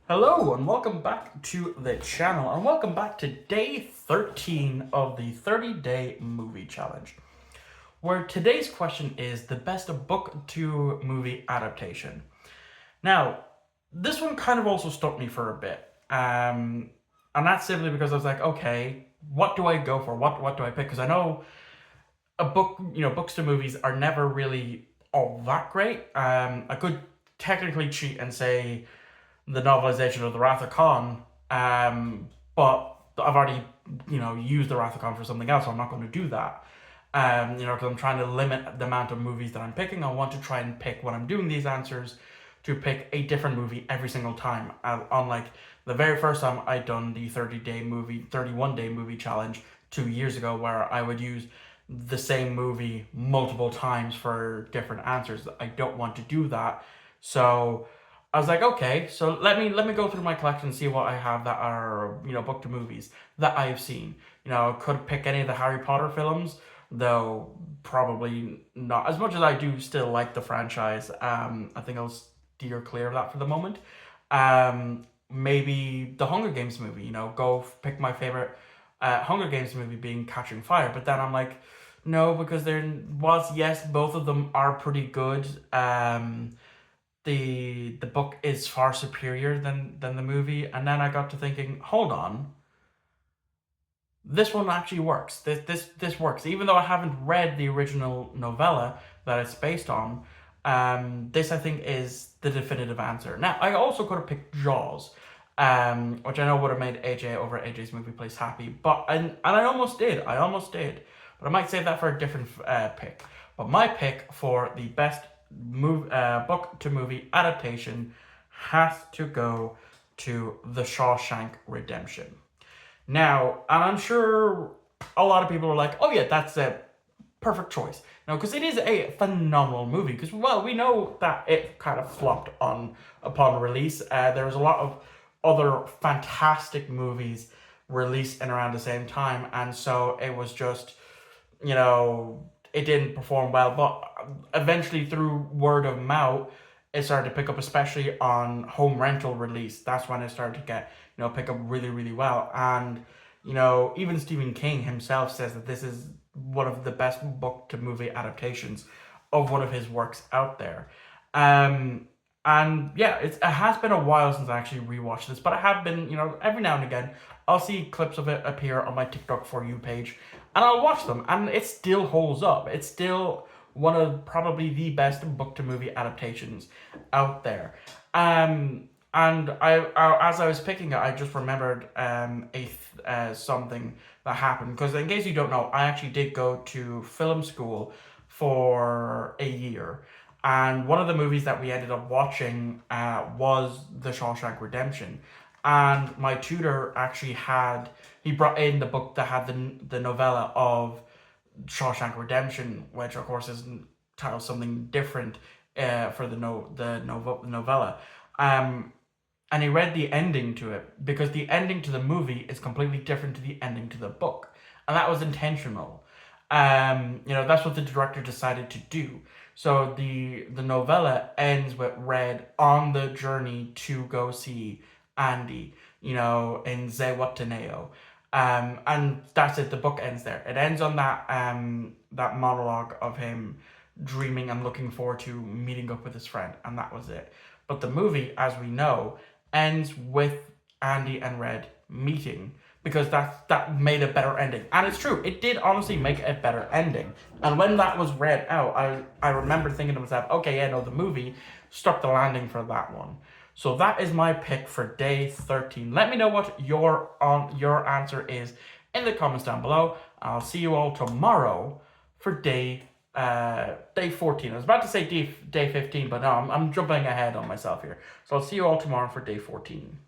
Hello and welcome back to the channel and welcome back to day 13 of the 30-day movie challenge, where today's question is the best book to movie adaptation. Now, this one kind of also stumped me for a bit, and that's simply because I was like, okay, what do I go for? What do I pick? Because I know a book, books to movies are never really all that great. I could technically cheat and say the novelization of the Wrath of Khan, but I've already, used the Wrath of Khan for something else, so I'm not going to do that. Because I'm trying to limit the amount of movies that I'm picking. I want to try and pick, when I'm doing these answers, to pick a different movie every single time. Unlike the very first time I'd done the 31-day movie challenge 2 years ago, where I would use the same movie multiple times for different answers. I don't want to do that. So I was like, okay, so let me go through my collection and see what I have that are, book to movies that I have seen. Could pick any of the Harry Potter films, though probably not. As much as I do still like the franchise, I think I'll steer clear of that for the moment. Maybe the Hunger Games movie, pick my favorite Hunger Games movie being Catching Fire. But then I'm like, no, because whilst yes, both of them are pretty good, the book is far superior than the movie. And then I got to thinking, hold on, this one actually works. This works, even though I haven't read the original novella that it's based on. This I think is the definitive answer. Now I also could have picked Jaws, which I know would have made AJ over at AJ's Movie Place happy, but and I almost did. But I might save that for a different pick. But my pick for the best book to movie adaptation has to go to The Shawshank Redemption. Now, and I'm sure a lot of people are like, oh yeah, that's a perfect choice. No, because it is a phenomenal movie. Because, well, we know that it kind of flopped upon release. There was a lot of other fantastic movies released in around the same time. And so it was just, it didn't perform well. But eventually, through word of mouth, it started to pick up, especially on home rental release. That's when it started to get, pick up really, really well. And, even Stephen King himself says that this is one of the best book to movie adaptations of one of his works out there. And yeah, it has been a while since I actually rewatched this, but I have been, every now and again, I'll see clips of it appear on my TikTok For You page, and I'll watch them, and it still holds up. It's still one of probably the best book to movie adaptations out there. And as I was picking it, I just remembered something that happened. Because in case you don't know, I actually did go to film school for a year. And one of the movies that we ended up watching was The Shawshank Redemption. And my tutor actually he brought in the book that had the novella of Shawshank Redemption, which of course is titled something different for the novella. And he read the ending to it, because the ending to the movie is completely different to the ending to the book, and that was intentional. That's what the director decided to do. So the novella ends with Red on the journey to go see Andy, in Zewataneo. And that's it. The book ends there. It ends on that monologue of him dreaming and looking forward to meeting up with his friend, and that was it. But the movie, as we know, ends with Andy and Red meeting, because that made a better ending. And it's true, it did honestly make a better ending. And when that was read out, I remember thinking to myself, okay, yeah, no, the movie struck the landing for that one. So that is my pick for day 13. Let me know what your answer is in the comments down below. I'll see you all tomorrow for day 14. I was about to say day 15, but no, I'm jumping ahead on myself here. So I'll see you all tomorrow for day 14.